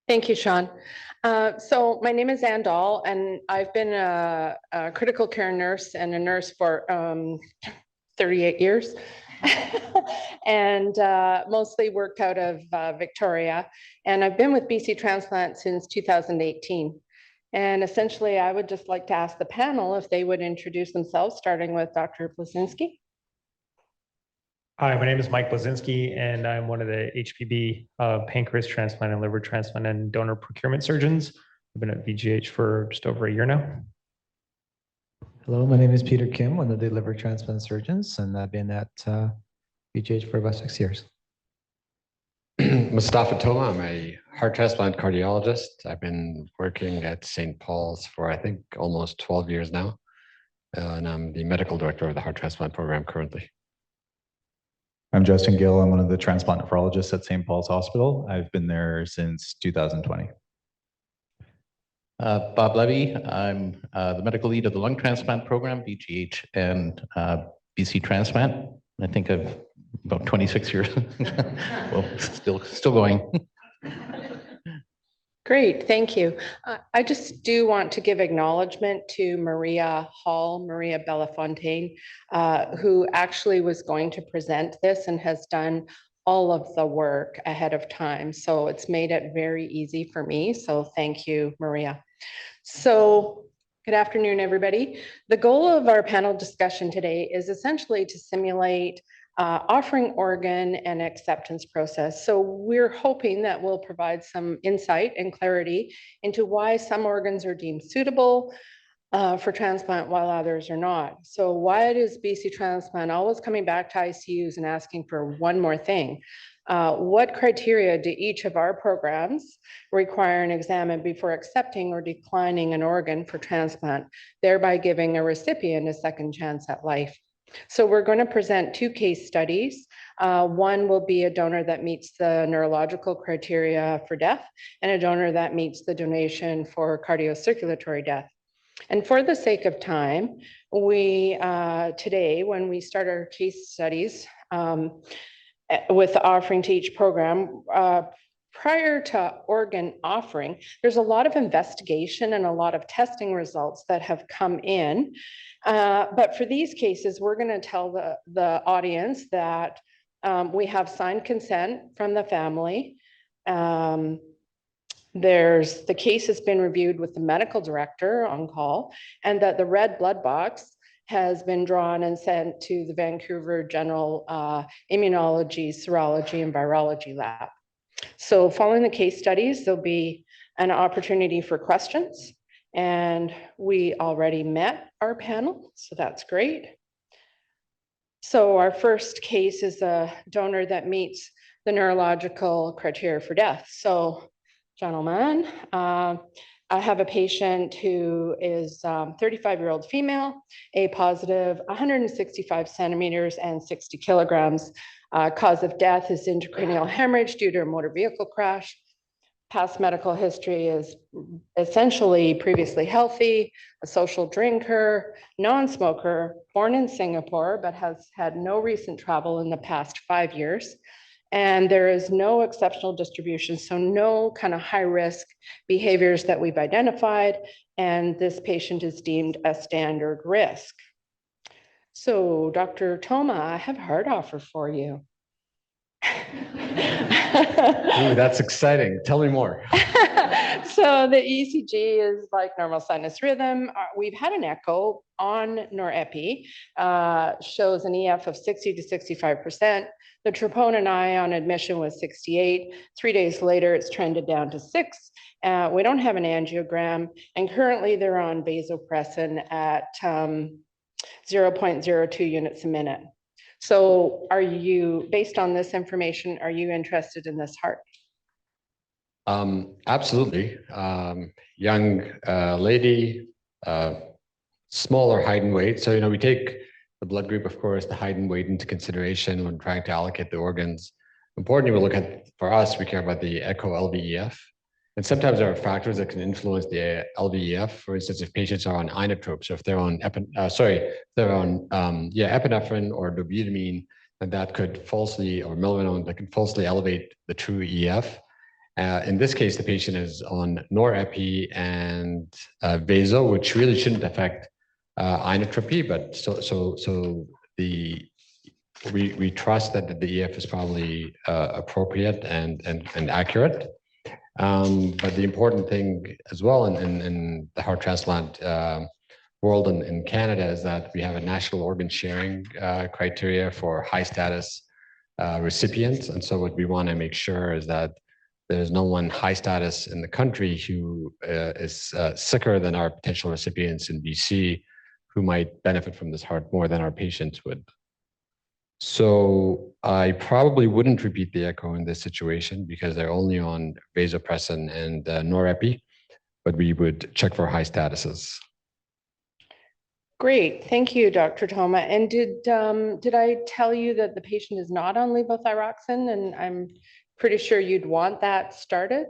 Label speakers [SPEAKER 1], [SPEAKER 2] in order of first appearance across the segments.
[SPEAKER 1] Thank you, Sean. So my name is Ann Dahl, and I've been a critical care nurse and a nurse for 38 years, and mostly worked out of Victoria. And I've been with BC Transplant since 2018. And essentially, I would just like to ask the panel if they would introduce themselves, starting with Dr. Bleszynski.
[SPEAKER 2] Hi, my name is Mike Bleszynski, and I'm one of the HPB pancreas transplant and liver transplant and donor procurement surgeons. I've been at VGH for just over a year now.
[SPEAKER 3] Hello, my name is Peter Kim, one of the liver transplant surgeons, and I've been at VGH for about 6 years.
[SPEAKER 4] Mustafa Toma, I'm a heart transplant cardiologist. I've been working at St. Paul's for, I think, almost 12 years now. And I'm the medical director of the heart transplant program currently.
[SPEAKER 5] I'm Justin Gill. I'm one of the transplant nephrologists at St. Paul's Hospital. I've been there since 2020.
[SPEAKER 6] Bob Levy. I'm the medical lead of the lung transplant program, VGH and BC Transplant. I think I've about 26 years. Well, still going.
[SPEAKER 1] Great, thank you. I just do want to give acknowledgement to Maria Belafontaine, who actually was going to present this and has done all of the work ahead of time. So it's made it very easy for me. So thank you, Maria. So good afternoon, everybody. The goal of our panel discussion today is essentially to simulate offering organ and acceptance process. So we're hoping that will provide some insight and clarity into why some organs are deemed suitable for transplant while others are not. So why is BC Transplant always coming back to ICUs and asking for one more thing? What criteria do each of our programs require and examine before accepting or declining an organ for transplant, thereby giving a recipient a second chance at life? So we're going to present two case studies. One will be a donor that meets the neurological criteria for death and a donor that meets the donation for cardiocirculatory death. And for the sake of time, we today, when we start our case studies with the offering to each program, prior to organ offering, there's a lot of investigation and a lot of testing results that have come in. But for these cases, we're going to tell the audience that we have signed consent from the family. The case has been reviewed with the medical director on call, and that the red blood box has been drawn and sent to the Vancouver General Immunology, Serology, and Virology Lab. So following the case studies, there'll be an opportunity for questions. And we already met our panel, so that's great. So our first case is a donor that meets the neurological criteria for death. So, gentlemen, I have a patient who is 35-year-old female, A positive, 165 centimeters and 60 kilograms. Cause of death is intracranial hemorrhage due to a motor vehicle crash. Past medical history is essentially previously healthy, a social drinker, non-smoker, born in Singapore, but has had no recent travel in the past 5 years. And there is no exceptional distribution, so no kind of high-risk behaviors that we've identified. And this patient is deemed a standard risk. So Dr. Toma, I have a heart offer for you.
[SPEAKER 4] Ooh, that's exciting. Tell me more.
[SPEAKER 1] So the ECG is like normal sinus rhythm. We've had an echo on norepi, shows an EF of 60 to 65%. The troponin I on admission was 68. 3 days later, it's trended down to 6. We don't have an angiogram, and currently they're on vasopressin at 0.02 units a minute. So are you, based on this information, are you interested in this heart?
[SPEAKER 4] Absolutely. Young lady, smaller height and weight. So, we take the blood group, of course, the height and weight into consideration when trying to allocate the organs. Importantly, we look at, for us, we care about the echo LVEF. And sometimes there are factors that can influence the LVEF. For instance, if patients are on inotropes, so if they're on epinephrine or dobutamine, then that could falsely, or milrinone, that could falsely elevate the true EF. In this case, the patient is on norepi and vaso, which really shouldn't affect inotropy, but we trust that the EF is probably appropriate and accurate. But the important thing as well in the heart transplant world in Canada is that we have a national organ sharing criteria for high status recipients. And so what we want to make sure is that there's no one high status in the country who is sicker than our potential recipients in BC who might benefit from this heart more than our patients would. So I probably wouldn't repeat the echo in this situation because they're only on vasopressin and norepi, but we would check for high statuses.
[SPEAKER 1] Great, thank you, Dr. Toma. And did I tell you that the patient is not on levothyroxine? And I'm pretty sure you'd want that started?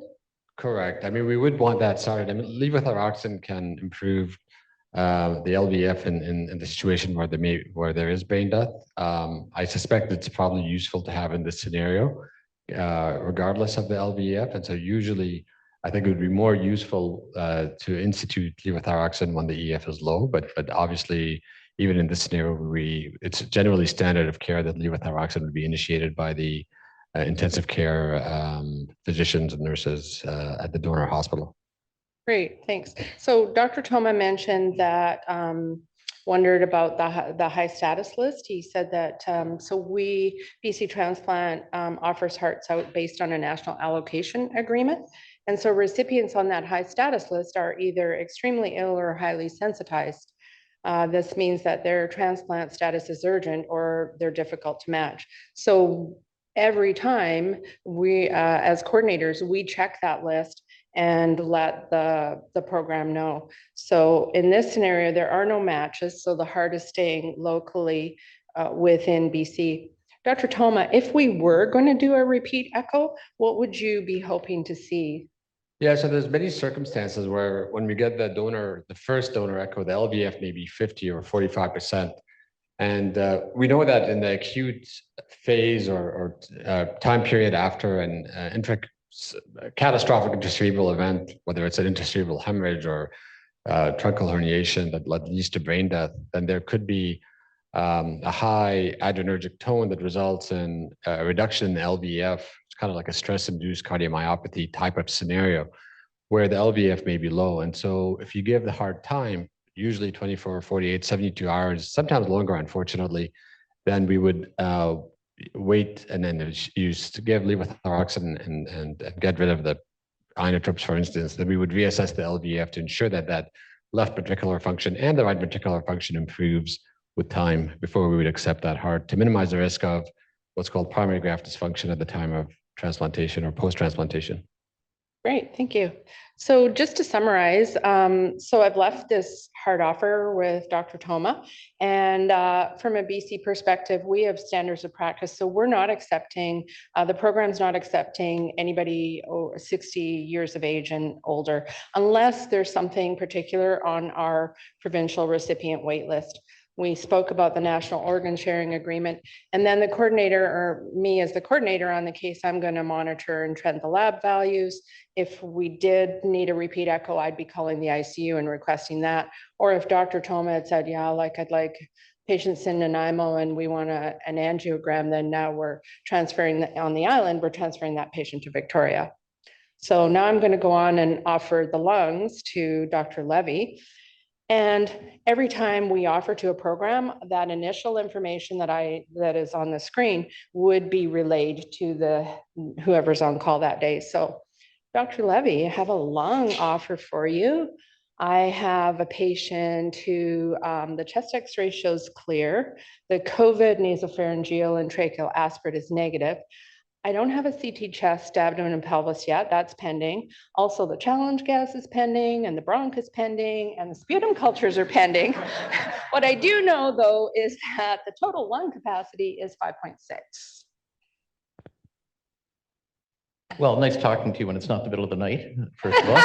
[SPEAKER 1] Correct.
[SPEAKER 4] I mean, we would want that started. I mean, levothyroxine can improve the LVF in the situation where there is brain death. I suspect it's probably useful to have in this scenario, regardless of the LVF. And so usually, I think it would be more useful to institute levothyroxine when the EF is low. But obviously, even in this scenario, it's generally standard of care that levothyroxine would be initiated by the intensive care physicians and nurses at the donor hospital.
[SPEAKER 1] Great, thanks. So Dr. Toma mentioned that, wondered about the high status list. He said that, BC Transplant offers hearts out based on a national allocation agreement. And so recipients on that high status list are either extremely ill or highly sensitized. This means that their transplant status is urgent or they're difficult to match. So every time we, as coordinators, we check that list and let the program know. So in this scenario, there are no matches, so the heart is staying locally within BC. Dr. Toma, if we were going to do a repeat echo, what would you be hoping to see?
[SPEAKER 4] Yeah, so there's many circumstances where when we get the first donor echo, the LVF may be 50 or 45%. And we know that in the acute phase or time period after an catastrophic intracerebral event, whether it's an intracerebral hemorrhage or truncal herniation that leads to brain death, then there could be a high adrenergic tone that results in a reduction in the LVF. It's kind of like a stress-induced cardiomyopathy type of scenario where the LVF may be low. And so if you give the heart time, usually 24, 48, 72 hours, sometimes longer, unfortunately, then we would wait and then use to give levothyroxine and get rid of the inotropes, for instance, then we would reassess the LVF to ensure that that left ventricular function and the right ventricular function improves with time before we would accept that heart to minimize the risk of what's called primary graft dysfunction at the time of transplantation or post-transplantation.
[SPEAKER 1] Great, thank you. So just to summarize, so I've left this heart offer with Dr. Toma, and from a BC perspective, we have standards of practice. So we're not accepting, the program's not accepting anybody 60 years of age and older, unless there's something particular on our provincial recipient wait list. We spoke about the national organ sharing agreement, and then the coordinator, or me as the coordinator on the case, I'm going to monitor and trend the lab values. If we did need a repeat echo, I'd be calling the ICU and requesting that. Or if Dr. Toma had said, yeah, I'd like patients in Nanaimo and we want an angiogram, then now we're transferring on the island, we're transferring that patient to Victoria. So now I'm going to go on and offer the lungs to Dr. Levy. And every time we offer to a program, that initial information that is on the screen would be relayed to whoever's on call that day. So Dr. Levy, I have a lung offer for you. I have a patient who the chest x-ray shows clear. The COVID nasopharyngeal and tracheal aspirate is negative. I don't have a CT chest, abdomen, and pelvis yet. That's pending. Also, the challenge gas is pending, and the bronch is pending, and the sputum cultures are pending. What I do know, though, is that the total lung capacity is 5.6.
[SPEAKER 6] Well, nice talking to you when it's not the middle of the night, first of all.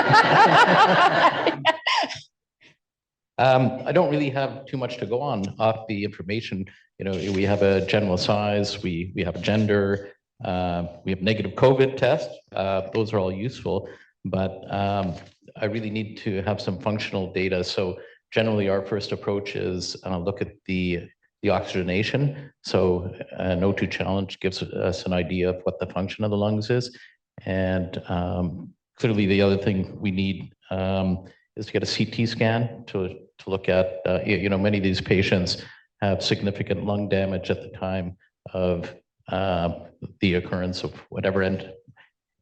[SPEAKER 6] I don't really have too much to go on off the information. You know, we have a general size, we have a gender, We have negative COVID tests. Those are all useful, but I really need to have some functional data. So generally, our first approach is look at the oxygenation. So an O2 challenge gives us an idea of what the function of the lungs is. And clearly, the other thing we need is to get a CT scan to look at, many of these patients have significant lung damage at the time of the occurrence of whatever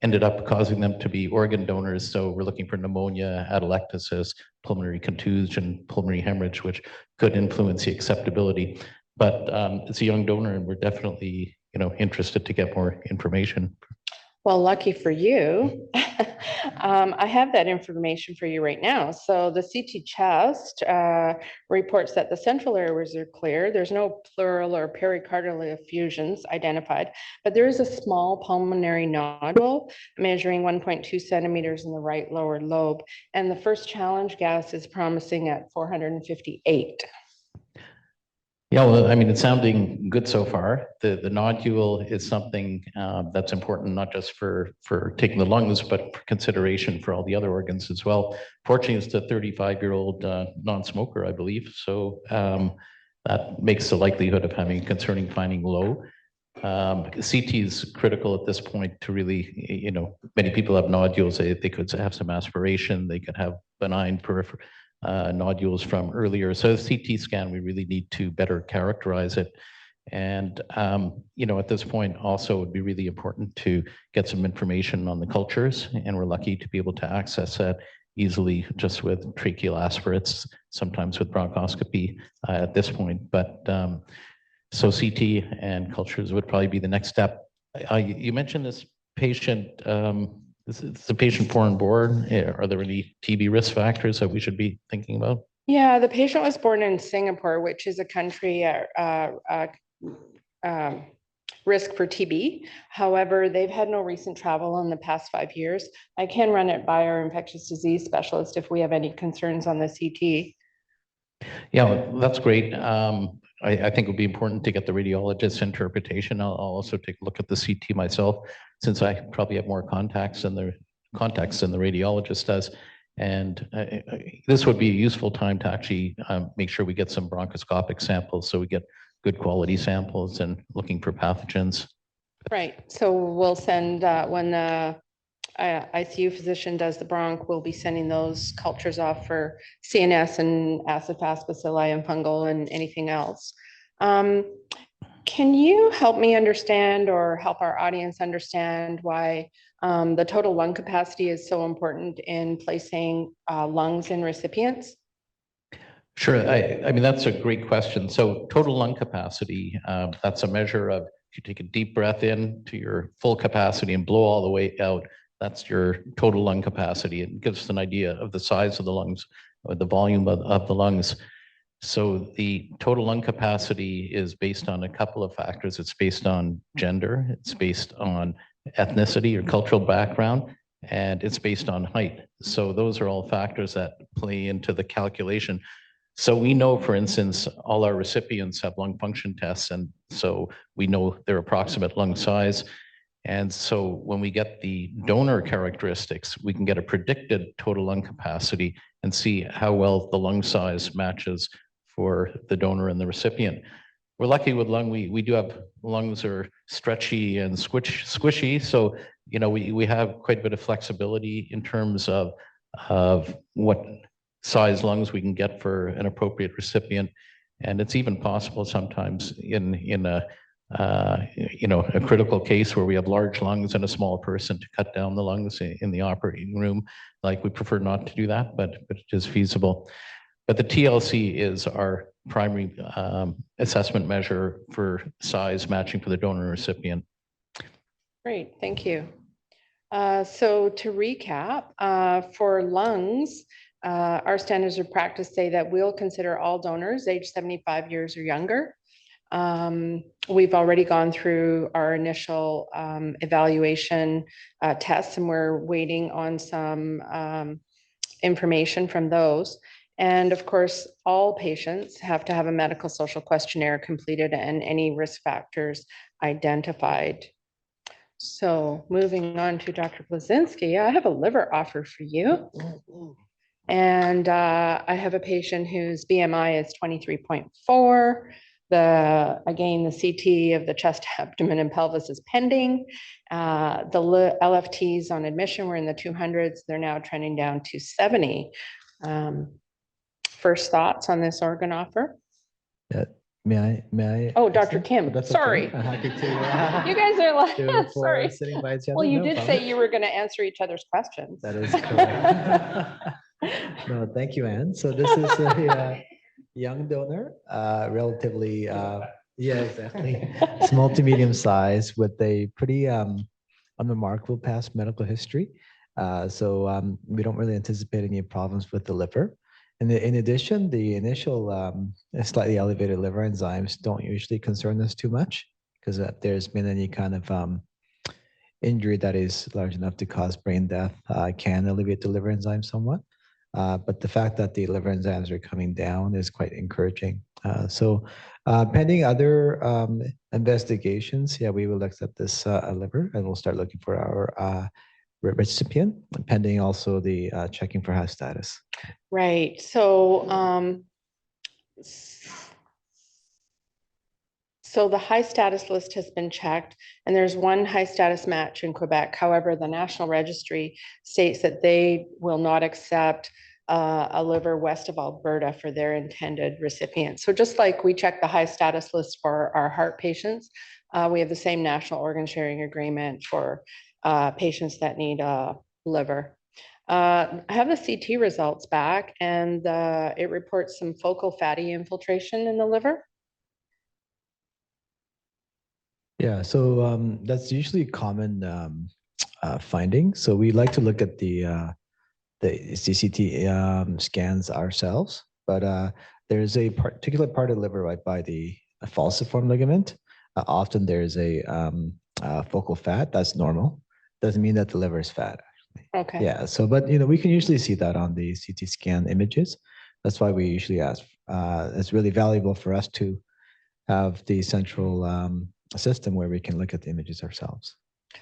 [SPEAKER 6] ended up causing them to be organ donors. So we're looking for pneumonia, atelectasis, pulmonary contusion, pulmonary hemorrhage, which could influence the acceptability. But it's a young donor, and we're definitely, interested to get more information.
[SPEAKER 1] Well, lucky for you, I have that information for you right now. So the CT chest reports that the central airways are clear. There's no pleural or pericardial effusions identified, but there is a small pulmonary nodule measuring 1.2 centimeters in the right lower lobe. And the first challenge gas is promising at 458.
[SPEAKER 6] Yeah, well, I mean, it's sounding good so far. The nodule is something that's important, not just for taking the lungs, but for consideration for all the other organs as well. Fortunately, it's a 35-year-old non-smoker, I believe. So that makes the likelihood of having a concerning finding low. CT is critical at this point to really, many people have nodules. They could have some aspiration. They could have benign peripheral nodules from earlier. So the CT scan, we really need to better characterize it. And, at this point also it would be really important to get some information on the cultures. And we're lucky to be able to access that easily just with tracheal aspirates, sometimes with bronchoscopy at this point. But so CT and cultures would probably be the next step. You mentioned this patient, is the patient foreign born? Are there any TB risk factors that we should be thinking about?
[SPEAKER 1] Yeah, the patient was born in Singapore, which is a country at risk for TB. However, they've had no recent travel in the past 5 years. I can run it by our infectious disease specialist if we have any concerns on the CT.
[SPEAKER 6] Yeah, well, that's great. I think it would be important to get the radiologist's interpretation. I'll also take a look at the CT myself, since I probably have more contacts than the radiologist does. And this would be a useful time to actually make sure we get some bronchoscopic samples, so we get good quality samples and looking for pathogens.
[SPEAKER 1] Right. So we'll send when the ICU physician does the bronch, we'll be sending those cultures off for CNS and acid fast bacilli and fungal and anything else. Can you help me understand or help our audience understand why the total lung capacity is so important in placing lungs in recipients?
[SPEAKER 6] Sure. I mean, that's a great question. So total lung capacity, that's a measure of, if you take a deep breath in to your full capacity and blow all the way out, that's your total lung capacity. It gives us an idea of the size of the lungs, or the volume of the lungs. So the total lung capacity is based on a couple of factors. It's based on gender, it's based on ethnicity or cultural background, and it's based on height. So those are all factors that play into the calculation. So we know, for instance, all our recipients have lung function tests, and so we know their approximate lung size. And so when we get the donor characteristics, we can get a predicted total lung capacity and see how well the lung size matches for the donor and the recipient. We're lucky with lung, we do have lungs are stretchy and squishy. So, we have quite a bit of flexibility in terms of what size lungs we can get for an appropriate recipient. And it's even possible sometimes in a critical case where we have large lungs and a small person to cut down the lungs in the operating room. Like, we prefer not to do that, but it is feasible. But the TLC is our primary assessment measure for size matching for the donor and recipient.
[SPEAKER 1] Great, thank you. So to recap, for lungs, our standards of practice say that we'll consider all donors age 75 years or younger. We've already gone through our initial evaluation tests, and we're waiting on some information from those. And of course, all patients have to have a medical social questionnaire completed and any risk factors identified. So moving on to Dr. Bleszynski, I have a liver offer for you. And I have a patient whose BMI is 23.4. Again, the CT of the chest, abdomen, and pelvis is pending. The LFTs on admission were in the 200s. They're now trending down to 70. First thoughts on this organ offer?
[SPEAKER 3] May I?
[SPEAKER 1] Oh, Dr.
[SPEAKER 3] answer?
[SPEAKER 1] Kim,
[SPEAKER 3] That's
[SPEAKER 1] sorry.
[SPEAKER 3] okay. I'm happy to.
[SPEAKER 1] You guys are
[SPEAKER 3] do it
[SPEAKER 1] like,
[SPEAKER 3] for
[SPEAKER 1] sorry.
[SPEAKER 3] sitting by each other.
[SPEAKER 1] Well, you
[SPEAKER 3] No
[SPEAKER 1] did
[SPEAKER 3] problem.
[SPEAKER 1] say you were going to answer each other's questions.
[SPEAKER 3] That is correct. No, thank you, Anne. So this is a young donor, relatively, yeah, exactly. Small to medium size with a pretty unremarkable past medical history. So we don't really anticipate any problems with the liver. And in addition, the initial slightly elevated liver enzymes don't usually concern us too much because there's been any kind of injury that is large enough to cause brain death can alleviate the liver enzymes somewhat. But the fact that the liver enzymes are coming down is quite encouraging. So pending other investigations, yeah, we will accept this liver and we'll start looking for our recipient, pending also the checking for House status.
[SPEAKER 1] Right. So the high status list has been checked and there's one high status match in Quebec. However, the National Registry states that they will not accept a liver west of Alberta for their intended recipient. So just like we check the high status list for our heart patients, we have the same national organ sharing agreement for patients that need a liver. I have the CT results back and it reports some focal fatty infiltration in the liver.
[SPEAKER 3] Yeah, so that's usually a common finding. So we like to look at the CCT scans ourselves, but there's a particular part of the liver right by the falciform ligament. Often there's a focal fat that's normal. Doesn't mean that the liver is fat.
[SPEAKER 1] Okay.
[SPEAKER 3] Yeah. So, but we can usually see that on the CT scan images. That's why we usually ask. It's really valuable for us to have the central system where we can look at the images ourselves.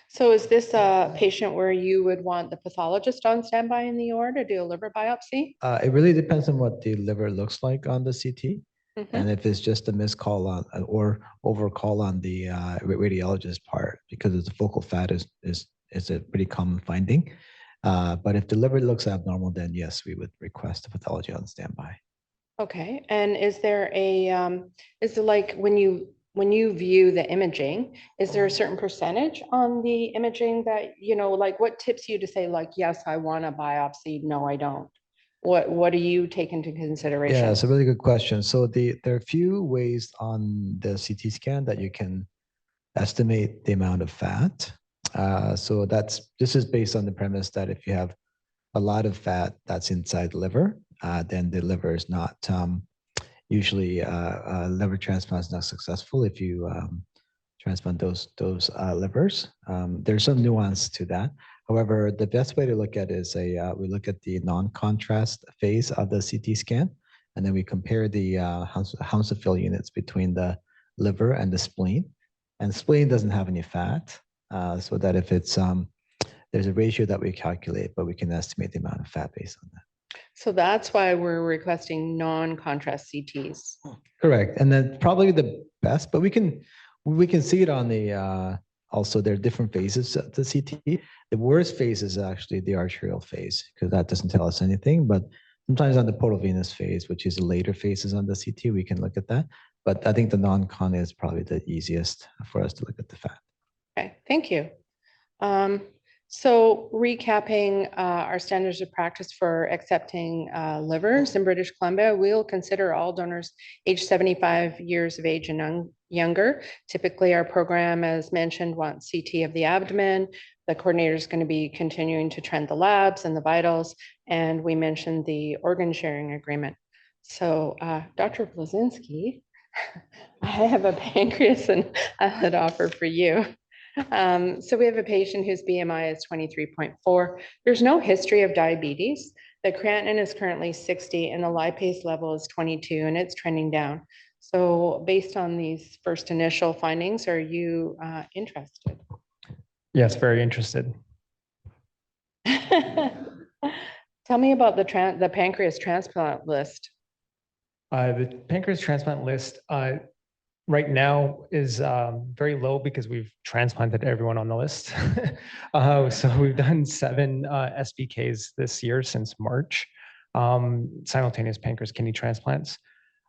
[SPEAKER 1] So is this a patient where you would want the pathologist on standby in the OR to do a liver biopsy?
[SPEAKER 3] It really depends on what the liver looks like on the CT.
[SPEAKER 1] Mhm.
[SPEAKER 3] And if it's just a missed call on or overcall on the radiologist part, because the focal fat is a pretty common finding. But if the liver looks abnormal, then yes, we would request a pathology on standby.
[SPEAKER 1] Okay. And is there like when you view the imaging, is there a certain percentage on the imaging that, like what tips you to say like, yes, I want a biopsy. No, I don't. What do you take into consideration?
[SPEAKER 3] Yeah, it's a really good question. So there are a few ways on the CT scan that you can estimate the amount of fat. So this is based on the premise that if you have a lot of fat that's inside the liver, then the liver is not usually liver transplant is not successful if you transplant those livers. There's some nuance to that. However, the best way to look at it is we look at the non-contrast phase of the CT scan, and then we compare the Hounsfield units between the liver and the spleen. And spleen doesn't have any fat, so that if it's there's a ratio that we calculate, but we can estimate the amount of fat based on that.
[SPEAKER 1] So that's why we're requesting non-contrast CTs.
[SPEAKER 3] Correct, and then probably the best, but we can see it on the also there are different phases of the CT. The worst phase is actually the arterial phase because that doesn't tell us anything. But sometimes on the portal venous phase, which is the later phases on the CT, we can look at that. But I think the non-con is probably the easiest for us to look at the fat.
[SPEAKER 1] Okay, thank you. So recapping our standards of practice for accepting livers in British Columbia, we'll consider all donors aged 75 years of age and younger. Typically, our program, as mentioned, wants CT of the abdomen. The coordinator is going to be continuing to trend the labs and the vitals, and we mentioned the organ sharing agreement. So Dr. Bleszynski, I have a pancreas and islet offer for you. So we have a patient whose BMI is 23.4. There's no history of diabetes. The creatinine is currently 60 and the lipase level is 22 and it's trending down. So based on these first initial findings, are you interested?
[SPEAKER 2] Yes, very interested.
[SPEAKER 1] Tell me about the pancreas transplant list.
[SPEAKER 2] The pancreas transplant list right now is very low because we've transplanted everyone on the list. So we've done 7 SBKs this year since March, simultaneous pancreas kidney transplants.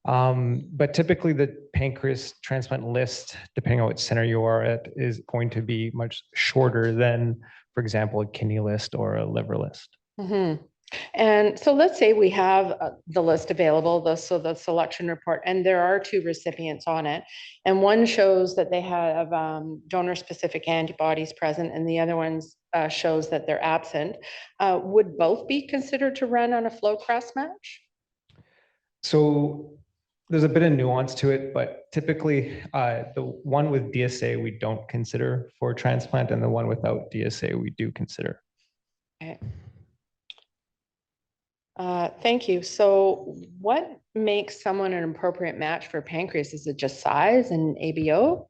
[SPEAKER 2] But typically the pancreas transplant list, depending on what center you are at, is going to be much shorter than, for example, a kidney list or a liver list.
[SPEAKER 1] Mhm. And so let's say we have the list available, so the selection report, and there are 2 recipients on it. And one shows that they have donor-specific antibodies present, and the other one shows that they're absent. Would both be considered to run on a flow cross match?
[SPEAKER 2] So there's a bit of nuance to it, but typically the one with DSA we don't consider for transplant, and the one without DSA we do consider.
[SPEAKER 1] Okay. Thank you. So what makes someone an appropriate match for pancreas? Is it just size and ABO?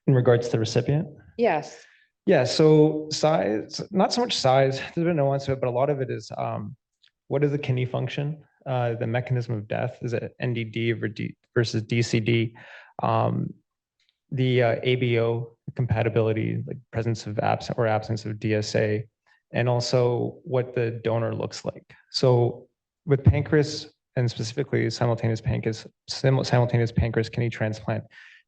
[SPEAKER 2] In regards to the recipient?
[SPEAKER 1] Yes.
[SPEAKER 2] Yeah, so size, not so much size, there's a bit of nuance to it, but a lot of it is what is the kidney function? The mechanism of death, is it NDD versus DCD? The ABO compatibility, like presence of absence of DSA, and also what the donor looks like. So with pancreas, and specifically simultaneous pancreas kidney transplant,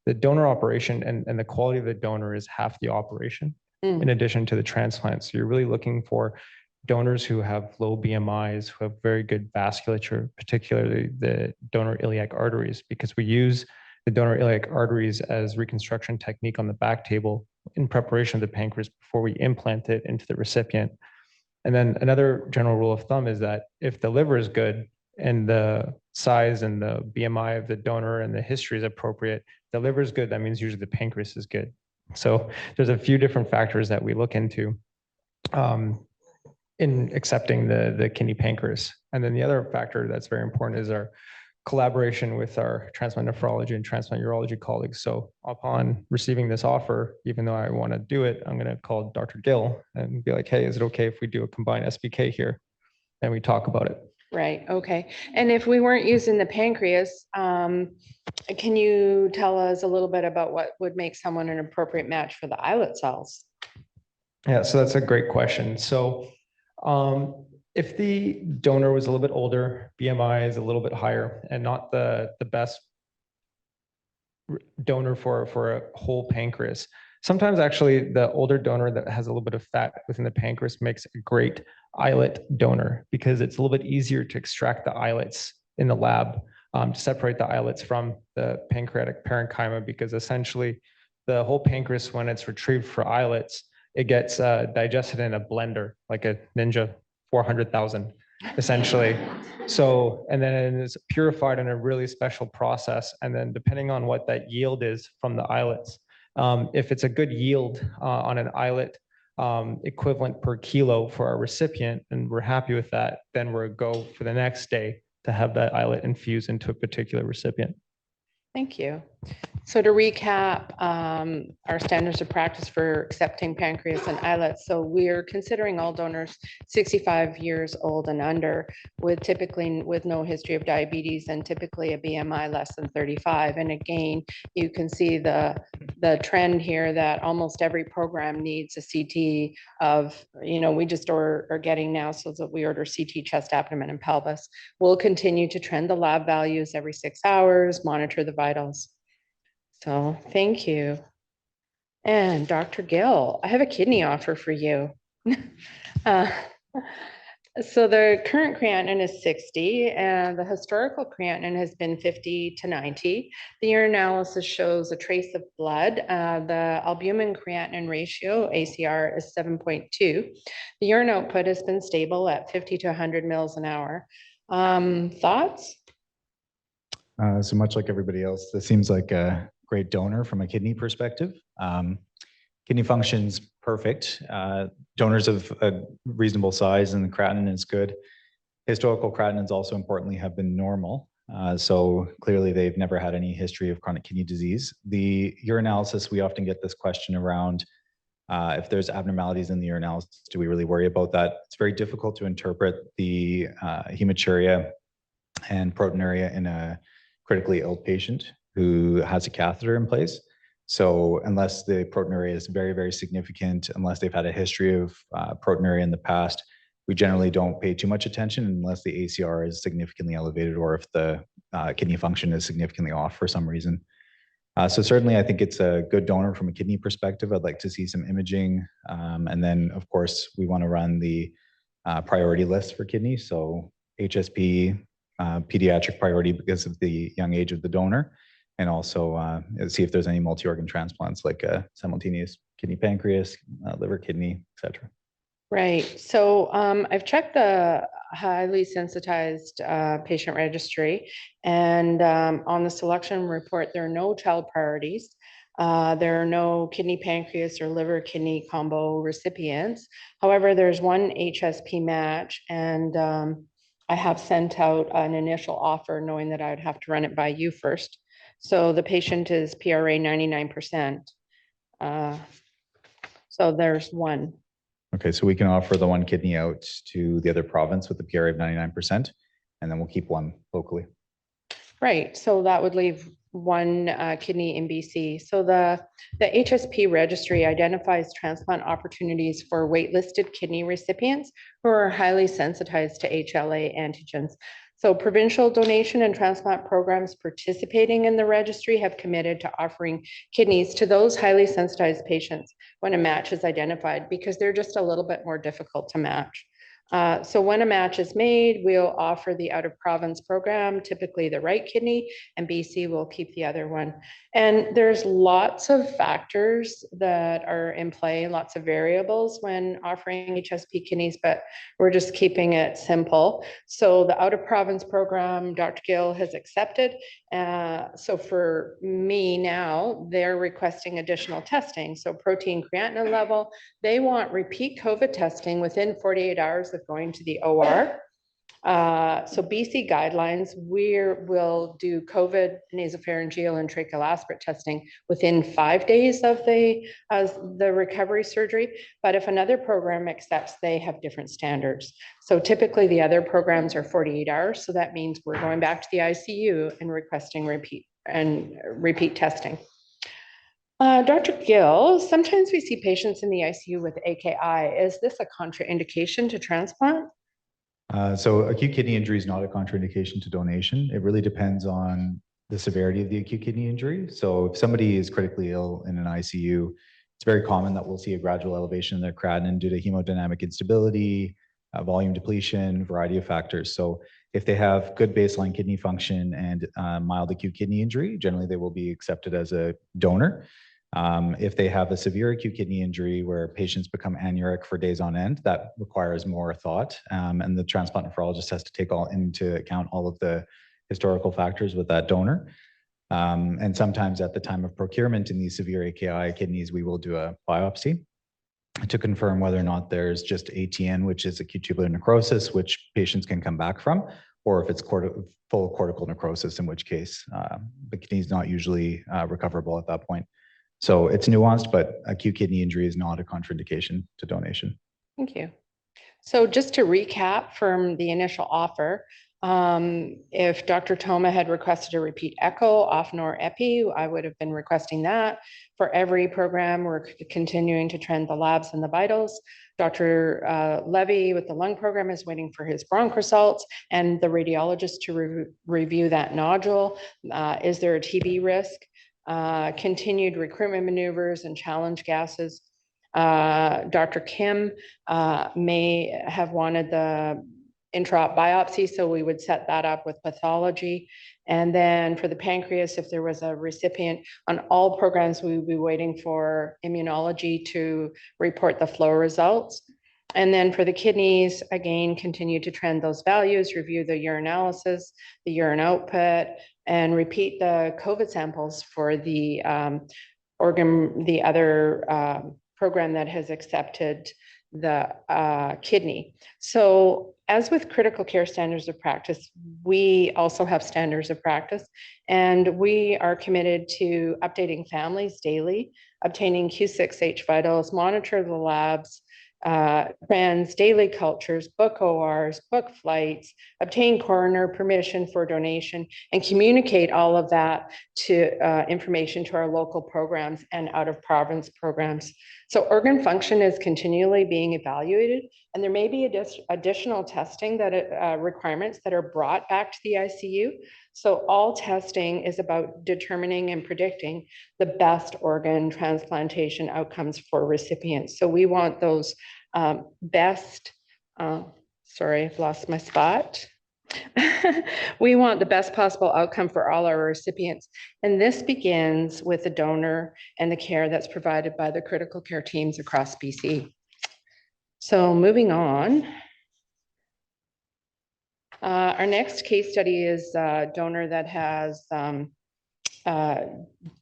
[SPEAKER 2] the donor operation and the quality of the donor is half the operation in addition to the transplant. So you're really looking for donors who have low BMIs, who have very good vasculature, particularly the donor iliac arteries, because we use the donor iliac arteries as reconstruction technique on the back table in preparation of the pancreas before we implant it into the recipient. And then another general rule of thumb is that if the liver is good and the size and the BMI of the donor and the history is appropriate, the liver is good, that means usually the pancreas is good. So there's a few different factors that we look into in accepting the kidney pancreas. And then the other factor that's very important is our collaboration with our transplant nephrology and transplant urology colleagues. So upon receiving this offer, even though I want to do it, I'm going to call Dr. Gill and be like, hey, is it okay if we do a combined SBK here? And we talk about it.
[SPEAKER 1] Right. Okay. And if we weren't using the pancreas, can you tell us a little bit about what would make someone an appropriate match for the islet cells?
[SPEAKER 2] Yeah, so that's a great question. So if the donor was a little bit older, BMI is a little bit higher, and not the best donor for a whole pancreas, sometimes actually the older donor that has a little bit of fat within the pancreas makes a great islet donor because it's a little bit easier to extract the islets in the lab, to separate the islets from the pancreatic parenchyma, because essentially the whole pancreas, when it's retrieved for islets, it gets digested in a blender, like a Ninja 400,000, essentially. So, and then it's purified in a really special process. And then depending on what that yield is from the islets, if it's a good yield on an islet equivalent per kilo for our recipient, and we're happy with that, then we're a go for the next day to have that islet infused into a particular recipient.
[SPEAKER 1] Thank you. So to recap, our standards of practice for accepting pancreas and islets. So we're considering all donors 65 years old and under, with no history of diabetes and typically a BMI less than 35. And again, you can see the trend here that almost every program needs a CT of, we just are getting now, so that we order CT chest, abdomen, and pelvis. We'll continue to trend the lab values every 6 hours, monitor the vitals. So thank you. And Dr. Gill, I have a kidney offer for you. So the current creatinine is 60 and the historical creatinine has been 50 to 90. The urinalysis shows a trace of blood. The albumin creatinine ratio, ACR, is 7.2. The urine output has been stable at 50 to 100 mils an hour. Thoughts?
[SPEAKER 5] So much like everybody else, this seems like a great donor from a kidney perspective. Kidney function's perfect. Donors of a reasonable size and the creatinine is good. Historical creatinines also importantly have been normal. So clearly they've never had any history of chronic kidney disease. The urinalysis, we often get this question around If there's abnormalities in the urinalysis, do we really worry about that? It's very difficult to interpret the hematuria and proteinuria in a critically ill patient who has a catheter in place. So unless the proteinuria is very, very significant, unless they've had a history of proteinuria in the past, we generally don't pay too much attention unless the ACR is significantly elevated or if the kidney function is significantly off for some reason. So certainly I think it's a good donor from a kidney perspective. I'd like to see some imaging. And then of course we want to run the priority list for kidneys. So HSP, pediatric priority because of the young age of the donor, and also see if there's any multi-organ transplants like simultaneous kidney pancreas, liver kidney, etc.
[SPEAKER 1] Right. So I've checked the highly sensitized patient registry, and on the selection report, there are no child priorities. There are no kidney pancreas or liver kidney combo recipients. However, there's one HSP match, and I have sent out an initial offer knowing that I would have to run it by you first. So the patient is PRA 99%. So there's one.
[SPEAKER 5] Okay, so we can offer the one kidney out to the other province with the PRA of 99%, and then we'll keep one locally.
[SPEAKER 1] Right, so that would leave one kidney in BC. So the HSP registry identifies transplant opportunities for waitlisted kidney recipients who are highly sensitized to HLA antigens. So provincial donation and transplant programs participating in the registry have committed to offering kidneys to those highly sensitized patients when a match is identified, because they're just a little bit more difficult to match. So when a match is made, we'll offer the out of province program, typically the right kidney, and BC will keep the other one. And there's lots of factors that are in play, lots of variables when offering HSP kidneys, but we're just keeping it simple. So the out of province program, Dr. Gill has accepted. So for me now, they're requesting additional testing. So protein creatinine level, they want repeat COVID testing within 48 hours of going to the OR. So BC guidelines, we'll do COVID, nasopharyngeal, and tracheal aspirate testing within 5 days of the recovery surgery. But if another program accepts, they have different standards. So typically the other programs are 48 hours. So that means we're going back to the ICU and requesting repeat testing. Dr. Gill, sometimes we see patients in the ICU with AKI. Is this a contraindication to transplant?
[SPEAKER 5] So acute kidney injury is not a contraindication to donation. It really depends on the severity of the acute kidney injury. So if somebody is critically ill in an ICU, it's very common that we'll see a gradual elevation in their creatinine due to hemodynamic instability, volume depletion, variety of factors. So if they have good baseline kidney function and mild acute kidney injury, generally they will be accepted as a donor. If they have a severe acute kidney injury where patients become anuric for days on end, that requires more thought. And the transplant nephrologist has to take into account all of the historical factors with that donor. And sometimes at the time of procurement in these severe AKI kidneys, we will do a biopsy to confirm whether or not there's just ATN, which is acute tubular necrosis, which patients can come back from, or if it's full cortical necrosis, in which case the kidney is not usually recoverable at that point. So it's nuanced, but acute kidney injury is not a contraindication to donation.
[SPEAKER 1] Thank you. So just to recap from the initial offer, if Dr. Toma had requested a repeat echo, often or epi, I would have been requesting that. For every program, we're continuing to trend the labs and the vitals. Dr. Levy with the lung program is waiting for his bronch results and the radiologist to review that nodule. Is there a TB risk? Continued recruitment maneuvers and challenge gases. Dr. Kim may have wanted the intra-op biopsy, so we would set that up with pathology. And then for the pancreas, if there was a recipient, on all programs, we would be waiting for immunology to report the flow results. And then for the kidneys, again, continue to trend those values, review the urinalysis, the urine output, and repeat the COVID samples for the other program that has accepted the kidney. So as with critical care standards of practice, we also have standards of practice, and we are committed to updating families daily obtaining Q6H vitals, monitor the labs, trends, daily cultures, book ORs, book flights, obtain coroner permission for donation, and communicate all of that to information to our local programs and out of province programs. So organ function is continually being evaluated, and there may be additional testing that requirements that are brought back to the ICU. So all testing is about determining and predicting the best organ transplantation outcomes for recipients. So we want those best, sorry, I've lost my spot. We want the best possible outcome for all our recipients. And this begins with the donor and the care that's provided by the critical care teams across BC. So moving on. Our next case study is a donor that has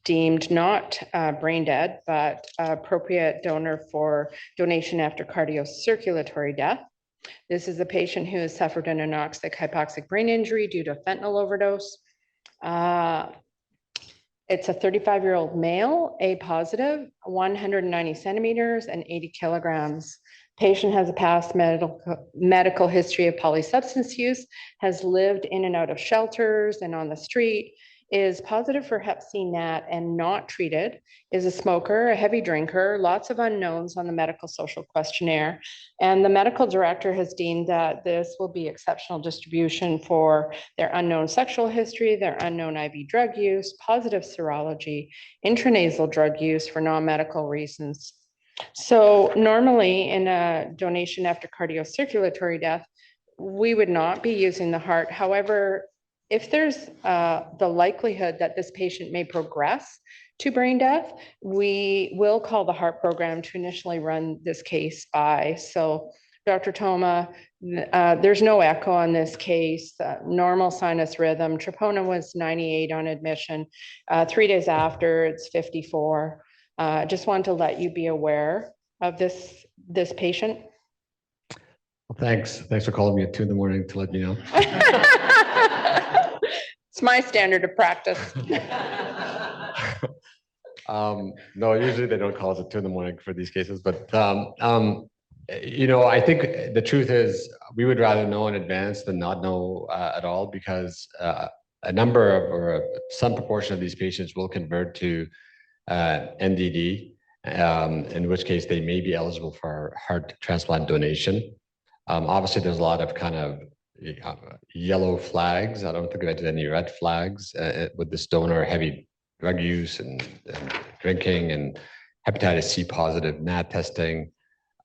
[SPEAKER 1] deemed not brain dead, but appropriate donor for donation after cardiocirculatory death. This is a patient who has suffered an anoxic hypoxic brain injury due to fentanyl overdose. It's a 35-year-old male, A positive, 190 centimeters and 80 kilograms. Patient has a past medical history of polysubstance use, has lived in and out of shelters and on the street, is positive for Hep C NAT and not treated, is a smoker, a heavy drinker, lots of unknowns on the medical social questionnaire. And the medical director has deemed that this will be exceptional distribution for their unknown sexual history, their unknown IV drug use, positive serology, intranasal drug use for non-medical reasons. So normally in a donation after cardiocirculatory death, we would not be using the heart. However, if there's the likelihood that this patient may progress to brain death, we will call the heart program to initially run this case by. So Dr. Toma, there's no echo on this case, normal sinus rhythm. Troponin was 98 on admission. 3 days after, it's 54. Just wanted to let you be aware of this patient.
[SPEAKER 4] Well, thanks for calling me at 2 in the morning to let me know.
[SPEAKER 1] It's my standard of practice.
[SPEAKER 4] No, usually they don't call us at 2 in the morning for these cases, but you know, I think the truth is we would rather know in advance than not know at all, because a number of, or some proportion of these patients will convert to NDD, in which case they may be eligible for heart transplant donation. Obviously, there's a lot of kind of yellow flags. I don't think I did any red flags with this donor: heavy drug use and drinking and hepatitis C positive NAT testing.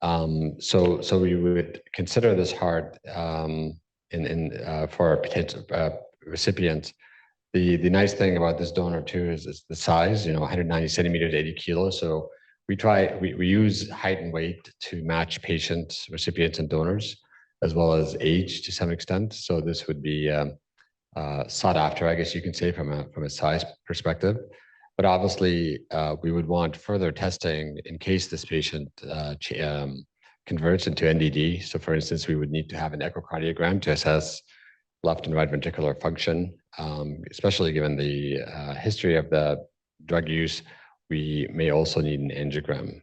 [SPEAKER 4] So we would consider this heart for potential recipients. The nice thing about this donor too is the size, you know, 190 centimeters, 80 kilos. So we use height and weight to match patients, recipients, and donors, as well as age to some extent. So this would be sought after, I guess you can say, from a size perspective. But obviously, we would want further testing in case this patient converts into NDD. So for instance, we would need to have an echocardiogram to assess left and right ventricular function, especially given the history of the drug use. We may also need an angiogram.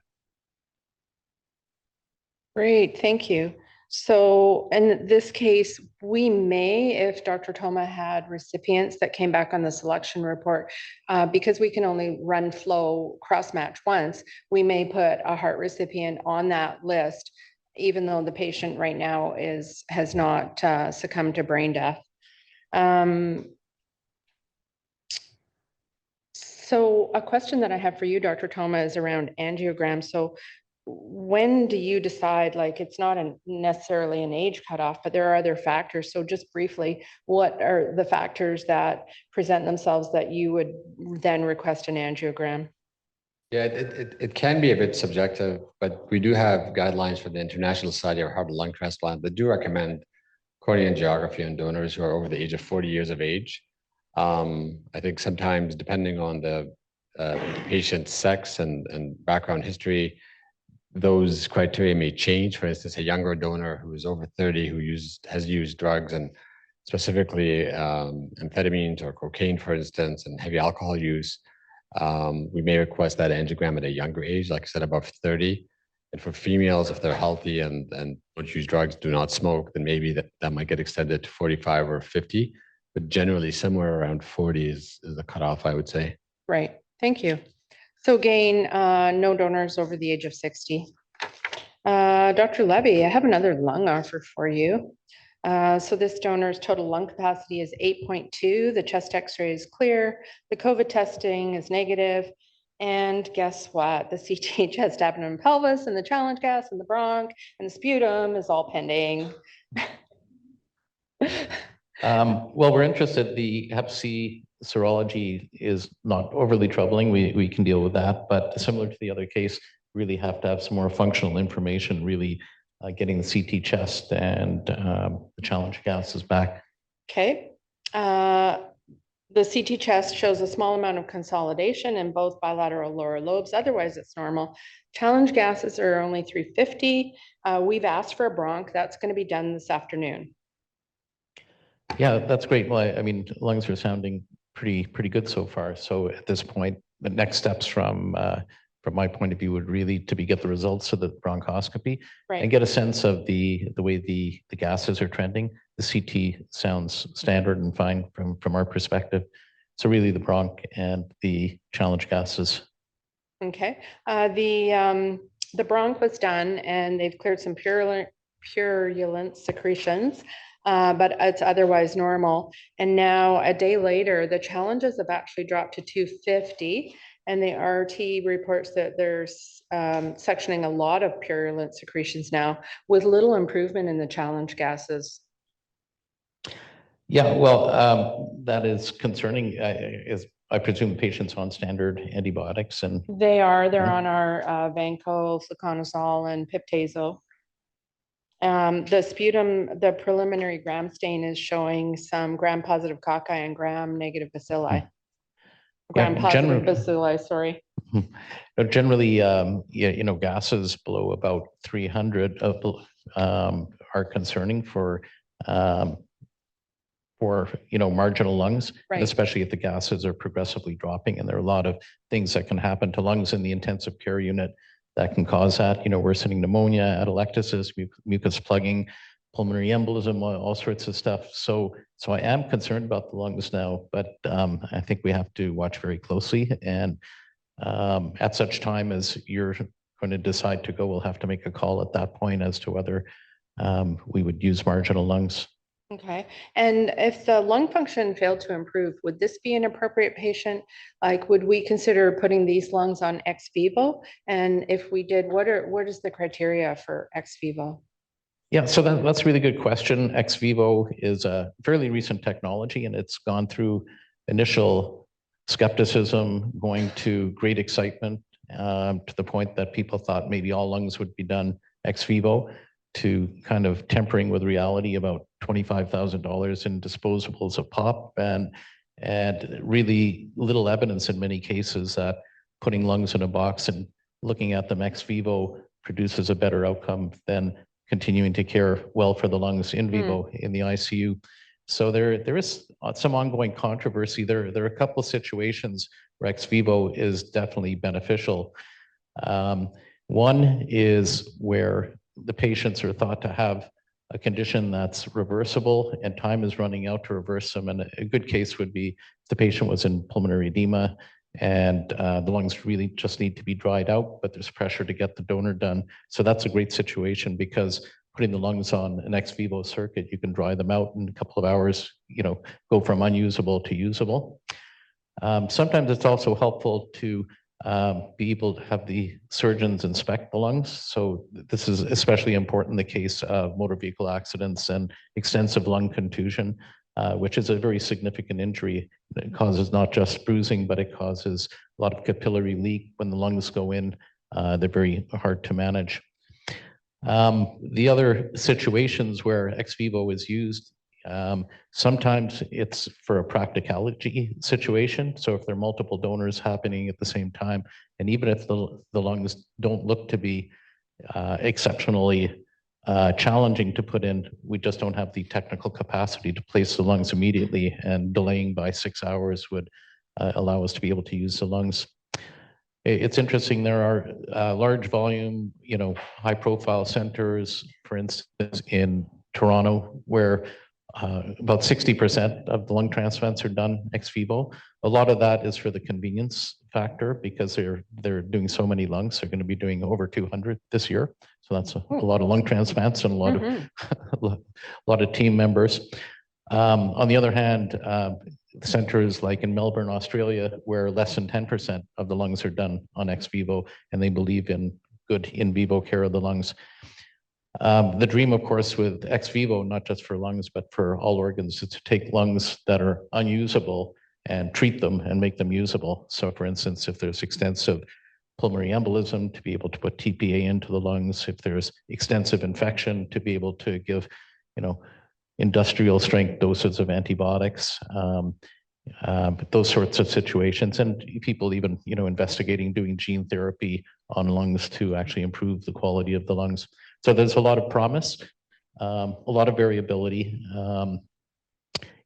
[SPEAKER 1] Great, thank you. So in this case, we may, if Dr. Toma had recipients that came back on the selection report, because we can only run flow cross-match once, we may put a heart recipient on that list, even though the patient right now has not succumbed to brain death. So a question that I have for you, Dr. Toma, is around angiogram. So when do you decide, like, it's not necessarily an age cutoff, but there are other factors. So just briefly, what are the factors that present themselves that you would then request an angiogram?
[SPEAKER 4] Yeah, it can be a bit subjective, but we do have guidelines for the International Society of Heart and Lung Transplant that do recommend coronary angiography on donors who are over the age of 40 years of age. I think sometimes, depending on the patient's sex and background history, those criteria may change. For instance, a younger donor who is over 30 who has used drugs, and specifically amphetamines or cocaine, for instance, and heavy alcohol use, We may request that angiogram at a younger age, like I said, above 30. And for females, if they're healthy and don't use drugs, do not smoke, then maybe that might get extended to 45 or 50. But generally, somewhere around 40 is the cutoff, I would say.
[SPEAKER 1] Right, thank you. So again, no donors over the age of 60. Dr. Levy, I have another lung offer for you. So this donor's total lung capacity is 8.2. The chest x-ray is clear. The COVID testing is negative. And guess what? The CT chest, abdomen, pelvis, and the challenge gas, and the bronch, and the sputum is all pending.
[SPEAKER 6] Well, we're interested. The Hep C serology is not overly troubling. We can deal with that, but similar to the other case, really have to have some more functional information, really getting the CT chest and the challenge gases back.
[SPEAKER 1] Okay. The CT chest shows a small amount of consolidation in both bilateral lower lobes. Otherwise, it's normal. Challenge gases are only 350. We've asked for a bronch. That's going to be done this afternoon.
[SPEAKER 6] Yeah, that's great. Well, I mean, lungs are sounding pretty good so far. So at this point, the next steps from my point of view would really to get the results of the bronchoscopy and get a sense of the way the gases are trending. The CT sounds standard and fine from our perspective. So really the bronch and the challenge gases.
[SPEAKER 1] Okay. The bronch was done and they've cleared some purulent secretions, but it's otherwise normal. And now a day later, the challenges have actually dropped to 250. And the RT reports that there's sectioning a lot of purulent secretions now with little improvement in the challenge gases.
[SPEAKER 6] Yeah, well, that is concerning. I presume patients on standard antibiotics and
[SPEAKER 1] they're on our Vanco, fluconazole, and Piptazo. The sputum, the preliminary gram stain is showing some gram-positive cocci and gram-negative bacilli. Gram-positive bacilli, sorry.
[SPEAKER 6] Generally, you know, gases below about 300 are concerning for you know, marginal lungs,
[SPEAKER 1] Right.
[SPEAKER 6] especially if the gases are progressively dropping. And there are a lot of things that can happen to lungs in the intensive care unit that can cause that. You know, worsening pneumonia, atelectasis, mucus plugging, pulmonary embolism, all sorts of stuff. So I am concerned about the lungs now, but I think we have to watch very closely. And at such time as you're going to decide to go, we'll have to make a call at that point as to whether we would use marginal lungs.
[SPEAKER 1] Okay. And if the lung function failed to improve, would this be an appropriate patient? Like, would we consider putting these lungs on ex vivo? And if we did, what is the criteria for ex vivo?
[SPEAKER 6] Yeah, so that's a really good question. Ex vivo is a fairly recent technology, and it's gone through initial skepticism, going to great excitement, to the point that people thought maybe all lungs would be done ex vivo, to kind of tempering with reality about $25,000 in disposables of pop, and really little evidence in many cases that putting lungs in a box and looking at them ex vivo produces a better outcome than continuing to care well for the lungs in vivo in the ICU. So there is some ongoing controversy. There are a couple of situations where ex vivo is definitely beneficial. One is where the patients are thought to have a condition that's reversible and time is running out to reverse them. And a good case would be if the patient was in pulmonary edema and the lungs really just need to be dried out, but there's pressure to get the donor done. So that's a great situation, because putting the lungs on an ex vivo circuit, you can dry them out in a couple of hours, you know, go from unusable to usable. Sometimes it's also helpful to be able to have the surgeons inspect the lungs. So this is especially important in the case of motor vehicle accidents and extensive lung contusion, which is a very significant injury. It causes not just bruising, but it causes a lot of capillary leak when the lungs go in. They're very hard to manage. The other situations where ex vivo is used, sometimes it's for a practicality situation. So if there are multiple donors happening at the same time, and even if the lungs don't look to be exceptionally challenging to put in, we just don't have the technical capacity to place the lungs immediately, and delaying by 6 hours would allow us to be able to use the lungs. It's interesting, there are large volume, high profile centers, for instance, in Toronto, where about 60% of the lung transplants are done ex vivo. A lot of that is for the convenience factor because they're doing so many lungs. They're going to be doing over 200 this year. So that's a lot of lung transplants and a lot of a lot of team members. On the other hand, centers like in Melbourne, Australia, where less than 10% of the lungs are done on ex vivo, and they believe in good in vivo care of the lungs. The dream, of course, with ex vivo, not just for lungs, but for all organs, is to take lungs that are unusable and treat them and make them usable. So for instance, if there's extensive pulmonary embolism, to be able to put TPA into the lungs, if there's extensive infection, to be able to give, industrial strength doses of antibiotics, those sorts of situations, and people even, investigating doing gene therapy on lungs to actually improve the quality of the lungs. So there's a lot of promise, a lot of variability.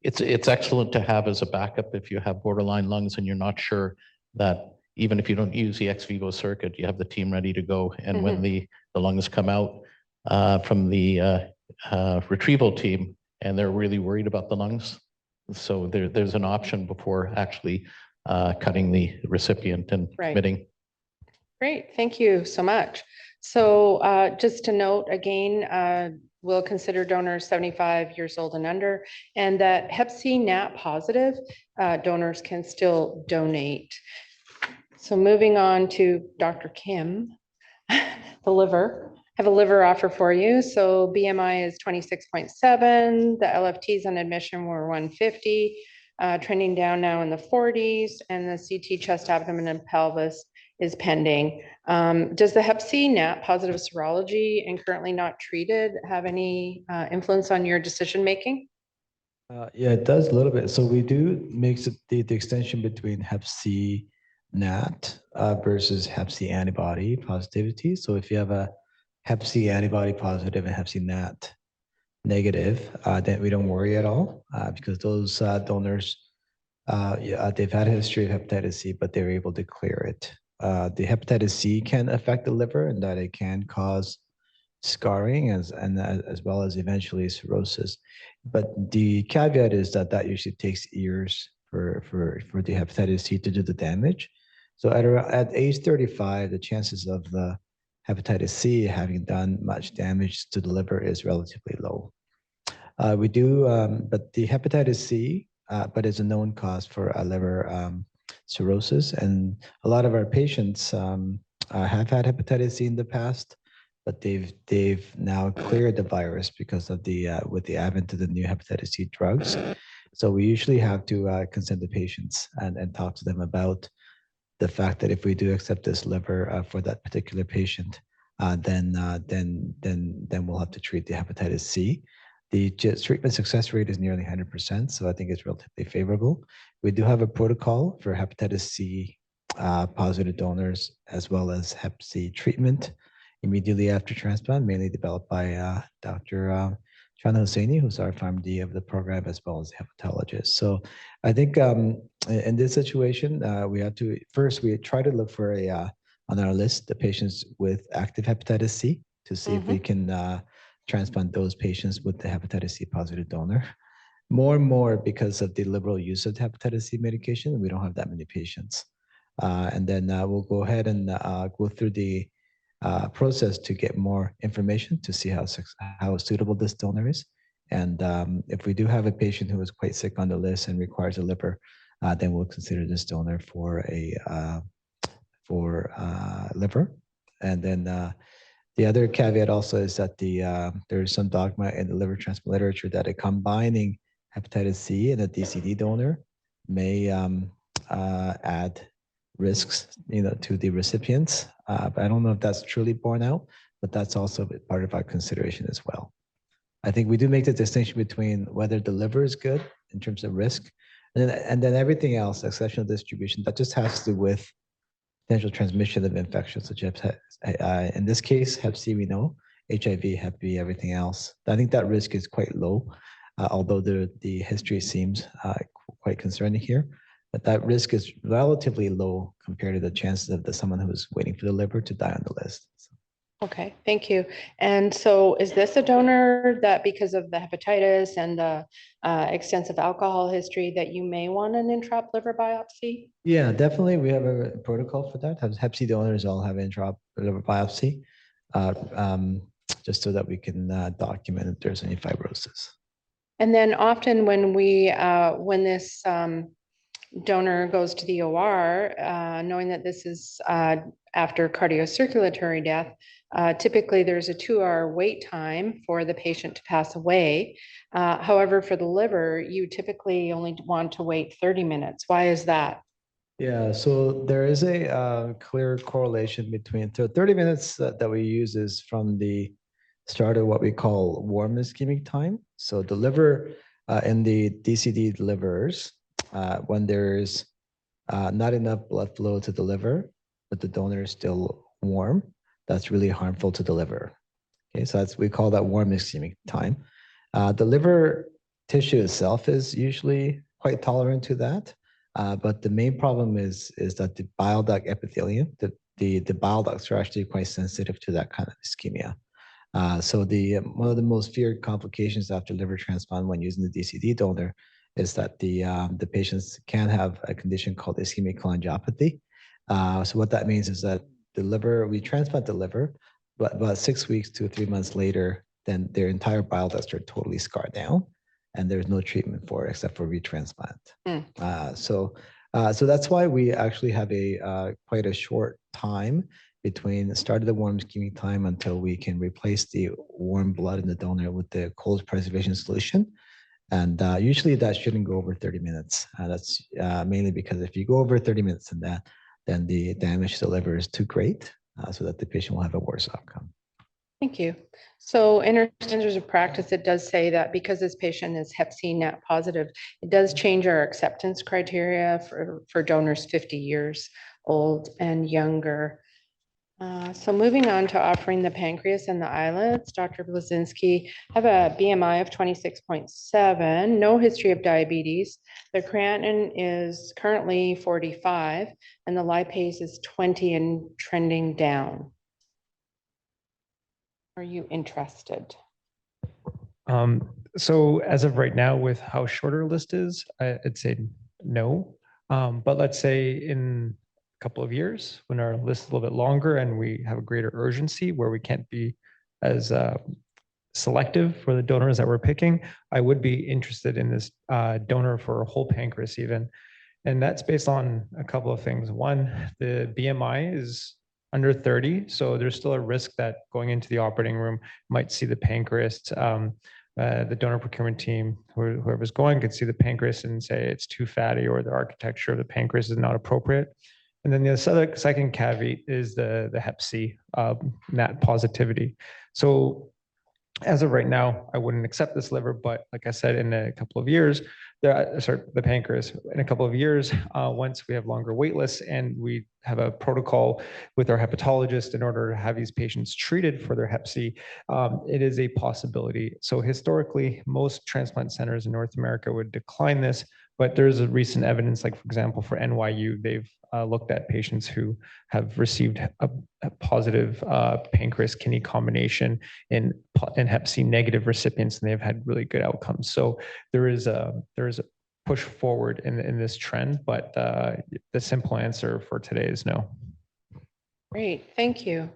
[SPEAKER 6] It's excellent to have as a backup if you have borderline lungs and you're not sure that even if you don't use the ex vivo circuit, you have the team ready to go. And when the lungs come out from the retrieval team and they're really worried about the lungs, so there's an option before actually cutting the recipient and committing.
[SPEAKER 1] Great, thank you so much. So just to note again, we'll consider donors 75 years old and under, and that Hep C NAT positive donors can still donate. So moving on to Dr. Kim, the liver. I have a liver offer for you. So BMI is 26.7. The LFTs on admission were 150, trending down now in the 40s, and the CT chest, abdomen, and pelvis is pending. Does the Hep C NAT positive serology and currently not treated have any influence on your decision making?
[SPEAKER 3] Yeah, it does a little bit. So we do make the extension between Hep C NAT versus Hep C antibody positivity. So if you have a Hep C antibody positive and Hep C NAT negative, then we don't worry at all because those donors, they've had a history of hepatitis C, but they're able to clear it. The hepatitis C can affect the liver and that it can cause scarring as well as eventually cirrhosis. But the caveat is that usually takes years for the hepatitis C to do the damage. So at age 35, the chances of the hepatitis C having done much damage to the liver is relatively low. We do, but the hepatitis C, but it's a known cause for a liver cirrhosis, and a lot of our patients have had hepatitis C in the past, but they've now cleared the virus because of with the advent of the new hepatitis C drugs. So we usually have to consent the patients and talk to them about the fact that if we do accept this liver for that particular patient, then we'll have to treat the hepatitis C. The treatment success rate is nearly 100%, so I think it's relatively favorable. We do have a protocol for hepatitis C positive donors as well as Hep C treatment immediately after transplant, mainly developed by Dr. Chan Hosseini, who's our PharmD of the program, as well as the hepatologist. So I think in this situation, we try to look for on our list, the patients with active hepatitis C to see if we can transplant those patients with the hepatitis C positive donor. More and more, because of the liberal use of the hepatitis C medication, we don't have that many patients. And then we'll go ahead and go through the process to get more information to see how suitable this donor is. And if we do have a patient who is quite sick on the list and requires a liver, then we'll consider this donor for liver. And then the other caveat also is that there is some dogma in the liver transplant literature that a combining hepatitis C and a DCD donor may add risks, to the recipients. But I don't know if that's truly borne out, but that's also part of our consideration as well. I think we do make the distinction between whether the liver is good in terms of risk, and then everything else, exceptional distribution, that just has to do with potential transmission of infections, such as in this case, Hep C, we know, HIV, Hep B, everything else. I think that risk is quite low, although the history seems quite concerning here. but that risk is relatively low compared to the chances of someone who's waiting for the liver to die on the list. So,
[SPEAKER 1] Okay, thank you. And so is this a donor that because of the hepatitis and the extensive alcohol history that you may want an introp liver biopsy?
[SPEAKER 3] yeah, definitely. We have a protocol for that. Hep C donors all have intra liver biopsy, uh, um, just so that we can document if there's any fibrosis.
[SPEAKER 1] And then often when when this donor goes to the OR, knowing that this is after cardiocirculatory death, typically there's a 2-hour wait time for the patient to pass away. However, for the liver, you typically only want to wait 30 minutes. Why is that?
[SPEAKER 3] Yeah, so there is a clear correlation between, so 30 minutes that we use is from the start of what we call warm ischemic time. So the liver in the DCD livers, when there's not enough blood flow to the liver, but the donor is still warm, that's really harmful to the liver. Okay, so we call that warm ischemic time. The liver tissue itself is usually quite tolerant to that. But the main problem is that the bile duct epithelium, the bile ducts are actually quite sensitive to that kind of ischemia. So one of the most feared complications after liver transplant when using the DCD donor is that the patients can have a condition called ischemic cholangiopathy. So what that means is that the liver, we transplant the liver, but about 6 weeks to 3 months later, then their entire bile ducts are totally scarred down, and there's no treatment for it except for retransplant. So that's why we actually have quite a short time between the start of the warm ischemic time until we can replace the warm blood in the donor with the cold preservation solution. And usually that shouldn't go over 30 minutes. That's mainly because if you go over 30 minutes in that, then the damage to the liver is too great, so that the patient will have a worse outcome.
[SPEAKER 1] Thank you. So in our standards of practice, it does say that because this patient is Hep C NAT positive, it does change our acceptance criteria for donors 50 years old and younger. So moving on to offering the pancreas and the islets, Dr. Bleszynski have a BMI of 26.7, no history of diabetes. Their creatinine is currently 45 and the lipase is 20 and trending down. Are you interested?
[SPEAKER 2] So as of right now, with how short our list is, I'd say no. But let's say in a couple of years, when our list is a little bit longer and we have a greater urgency where we can't be as selective for the donors that we're picking, I would be interested in this donor for a whole pancreas even. And that's based on a couple of things. One, the BMI is under 30. So there's still a risk that going into the operating room might see the pancreas. The donor procurement team, whoever's going, could see the pancreas and say it's too fatty or the architecture of the pancreas is not appropriate. And then the second caveat is the Hep C NAT positivity. So as of right now, I wouldn't accept this liver, but like I said, in a couple of years, the pancreas, in a couple of years, once we have longer wait lists and we have a protocol with our hepatologist in order to have these patients treated for their Hep C, it is a possibility. So historically, most transplant centers in North America would decline this, but there's a recent evidence, like for example, for NYU, they've looked at patients who have received a positive pancreas kidney combination in Hep C negative recipients, and they've had really good outcomes. So there is a push forward in this trend, but the simple answer for today is no.
[SPEAKER 1] Great, thank you.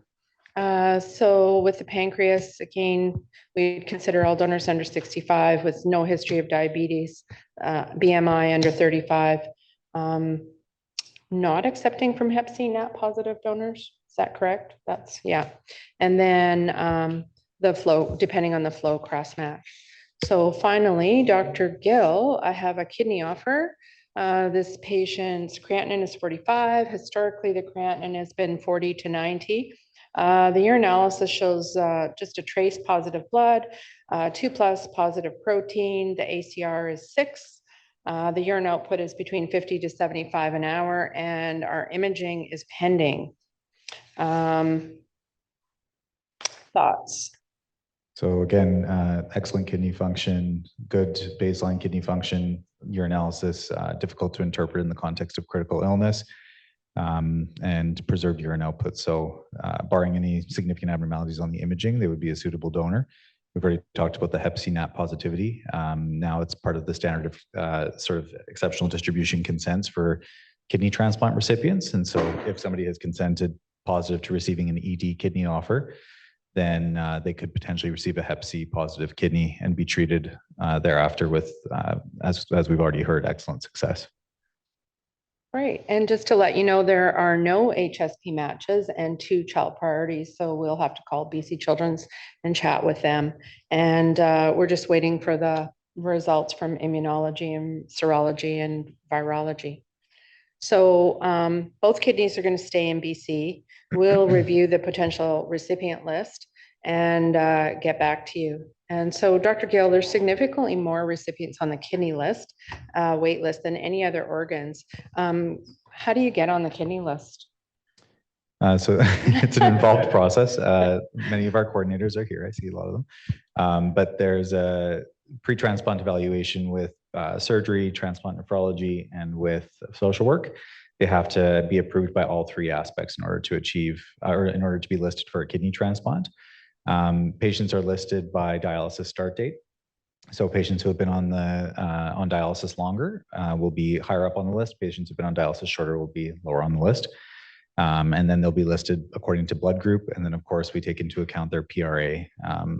[SPEAKER 1] So with the pancreas, again, we consider all donors under 65 with no history of diabetes, BMI under 35. Not accepting from Hep C NAT positive donors. Is that correct? That's, yeah. And then the flow, depending on the flow cross match. So finally, Dr. Gill, I have a kidney offer. This patient's creatinine is 45. Historically, the creatinine has been 40 to 90. The urinalysis shows just a trace positive blood, 2+ positive protein. The ACR is 6. The urine output is between 50 to 75 an hour, and our imaging is pending. Thoughts?
[SPEAKER 5] So again, excellent kidney function, good baseline kidney function, urinalysis difficult to interpret in the context of critical illness, and preserved urine output. So barring any significant abnormalities on the imaging, they would be a suitable donor. We've already talked about the Hep C NAT positivity. Now it's part of the standard of sort of exceptional distribution consents for kidney transplant recipients. And so if somebody has consented positive to receiving an ED kidney offer, then they could potentially receive a Hep C positive kidney and be treated thereafter with, as we've already heard, excellent success.
[SPEAKER 1] Right. And just to let you know, there are no HSP matches and 2 child priorities. So we'll have to call BC Children's and chat with them. And we're just waiting for the results from immunology and serology and virology. So both kidneys are going to stay in BC. We'll review the potential recipient list and get back to you. And so, Dr. Gill, there's significantly more recipients on the kidney list, wait list than any other organs. How do you get on the kidney list?
[SPEAKER 5] So it's an involved process. Many of our coordinators are here. I see a lot of them. But there's a pre-transplant evaluation with surgery, transplant nephrology, and with social work. They have to be approved by all 3 aspects in order to achieve, or in order to be listed for a kidney transplant. Patients are listed by dialysis start date. So patients who have been on dialysis longer will be higher up on the list. Patients who've been on dialysis shorter will be lower on the list. And then they'll be listed according to blood group. And then, of course, we take into account their PRA,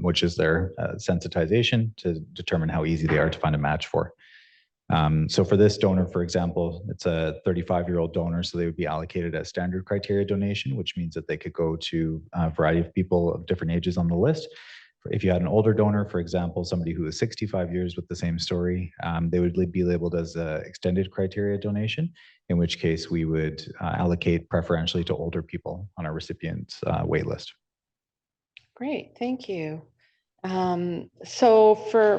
[SPEAKER 5] which is their sensitization to determine how easy they are to find a match for. So for this donor, for example, it's a 35-year-old donor, so they would be allocated as standard criteria donation, which means that they could go to a variety of people of different ages on the list. If you had an older donor, for example, somebody who is 65 years with the same story, they would be labeled as an extended criteria donation, in which case we would allocate preferentially to older people on our recipient wait list.
[SPEAKER 1] Great, thank you. So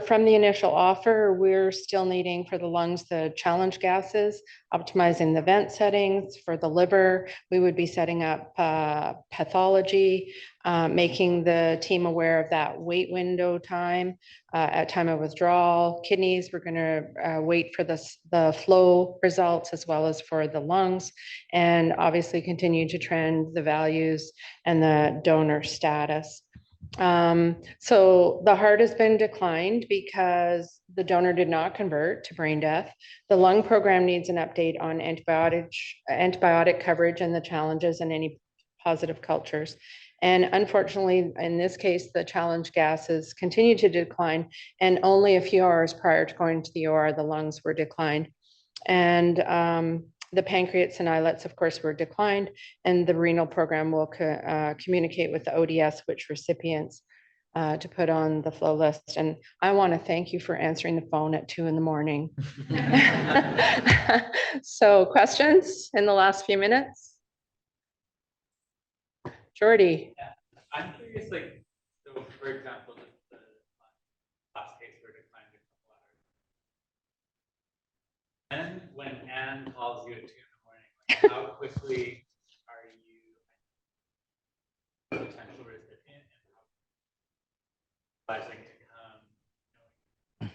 [SPEAKER 1] from the initial offer, we're still needing for the lungs, the challenge gases, optimizing the vent settings. For the liver, we would be setting up pathology, making the team aware of that wait window time at time of withdrawal. Kidneys, we're going to wait for the flow results as well as for the lungs, and obviously continue to trend the values and the donor status. So the heart has been declined because the donor did not convert to brain death. The lung program needs an update on antibiotic coverage and the challenges and any positive cultures. And unfortunately, in this case, the challenge gases continue to decline, and only a few hours prior to going to the OR, the lungs were declined. And the pancreas and islets, of course, were declined, and the renal program will communicate with the ODS which recipients to put on the flow list. And I want to thank you for answering the phone at 2 a.m. So questions in the last few minutes? Jordy.
[SPEAKER 7] Yeah. I'm curious, like, so for example, just the last case where declined a couple hours. And when Anne calls you at 2 a.m, like, how quickly are you a potential recipient and how advising to come?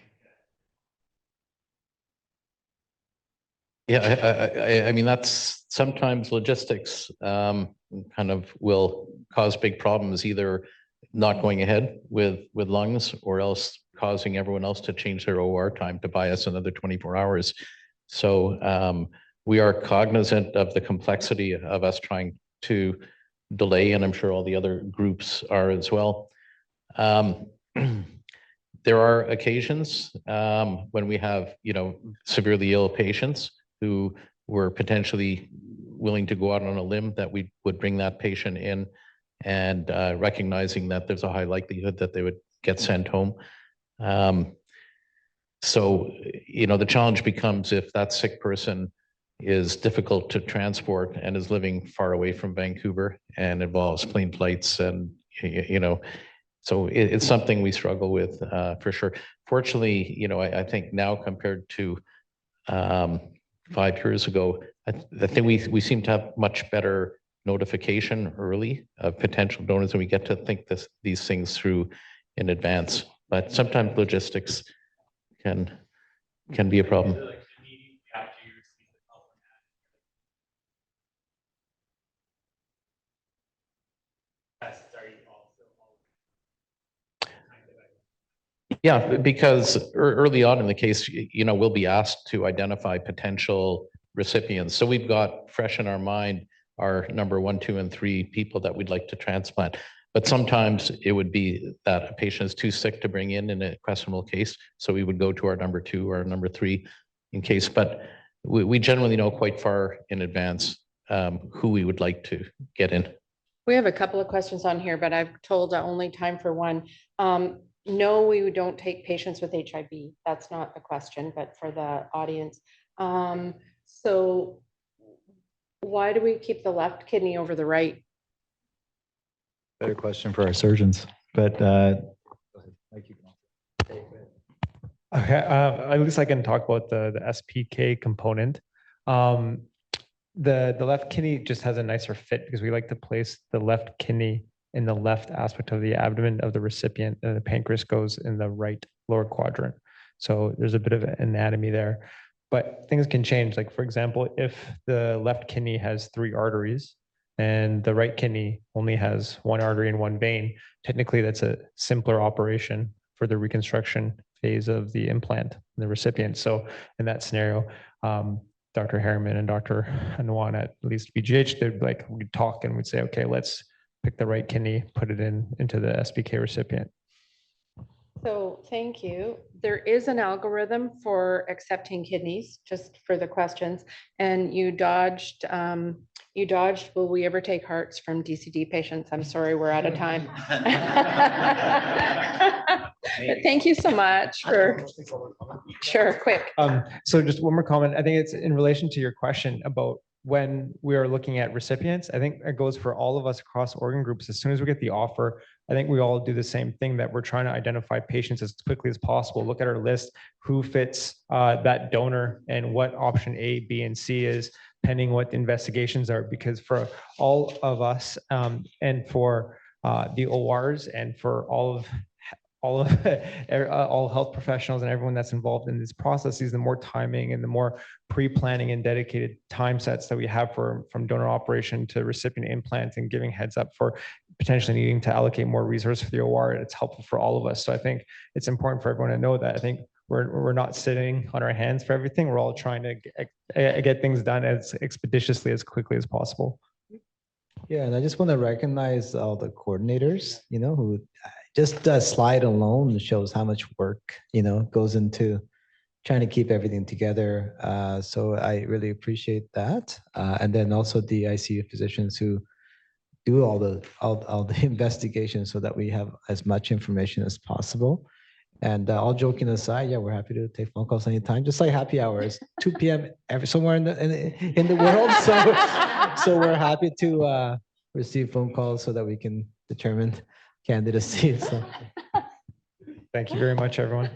[SPEAKER 6] Yeah, I mean, that's sometimes logistics kind of will cause big problems, either not going ahead with lungs or else causing everyone else to change their OR time to buy us another 24 hours. So we are cognizant of the complexity of us trying to delay, and I'm sure all the other groups are as well. There are occasions when we have, severely ill patients who were potentially willing to go out on a limb that we would bring that patient in, and recognizing that there's a high likelihood that they would get sent home. So, the challenge becomes if that sick person is difficult to transport and is living far away from Vancouver and involves plane flights and, so it's something we struggle with for sure. Fortunately, I think now compared to 5 years ago, I think we seem to have much better notification early of potential donors, and we get to think these things through in advance. But sometimes logistics can can be a problem.
[SPEAKER 7] So, like, immediately after you receive the call from that, tests are you also kind of
[SPEAKER 6] Yeah, because early on in the case, we'll be asked to identify potential recipients. So we've got fresh in our mind our number 1, 2, and 3 people that we'd like to transplant. But sometimes it would be that a patient is too sick to bring in a questionable case. So we would go to our number 2 or number 3 in case. But we generally know quite far in advance who we would like to get in.
[SPEAKER 1] We have a couple of questions on here, but I've told only time for one. No, we don't take patients with HIV. That's not the question, but for the audience. So why do we keep the left kidney over the right?
[SPEAKER 5] Better question for our surgeons, but like you can also take it.
[SPEAKER 2] Okay, at least I can talk about the SPK component. The left kidney just has a nicer fit because we like to place the left kidney in the left aspect of the abdomen of the recipient, and the pancreas goes in the right lower quadrant. So there's a bit of anatomy there, but things can change. Like, for example, if the left kidney has 3 arteries and the right kidney only has 1 artery and 1 vein, technically that's a simpler operation for the reconstruction phase of the implant in the recipient. So in that scenario, Dr. Harriman and Dr. Anwan at least BGH, we'd talk and we'd say, okay, let's pick the right kidney, put it into the SPK recipient.
[SPEAKER 1] So thank you. There is an algorithm for accepting kidneys, just for the questions. And you dodged, will we ever take hearts from DCD patients? I'm sorry, we're out of time. But thank you so much for, sure, quick.
[SPEAKER 2] So just one more comment. I think it's in relation to your question about when we are looking at recipients. I think it goes for all of us across organ groups. As soon as we get the offer, I think we all do the same thing, that we're trying to identify patients as quickly as possible, look at our list, who fits that donor and what option A, B, and C is, pending what the investigations are. Because for all of us and for the ORs and for all health professionals and everyone that's involved in these processes, the more timing and the more pre-planning and dedicated time sets that we have from donor operation to recipient implant, and giving heads up for potentially needing to allocate more resources for the OR, it's helpful for all of us. So I think it's important for everyone to know that. I think we're not sitting on our hands for everything. We're all trying to get things done as expeditiously, as quickly as possible.
[SPEAKER 3] Yeah, and I just want to recognize all the coordinators, who just that slide alone shows how much work, goes into trying to keep everything together. So I really appreciate that. And then also the ICU physicians who do all the investigations so that we have as much information as possible. And all joking aside, yeah, we're happy to take phone calls anytime, just like happy hours, 2 p.m. somewhere in the world. So we're happy to receive phone calls so that we can determine candidacy. So.
[SPEAKER 2] Thank you very much, everyone.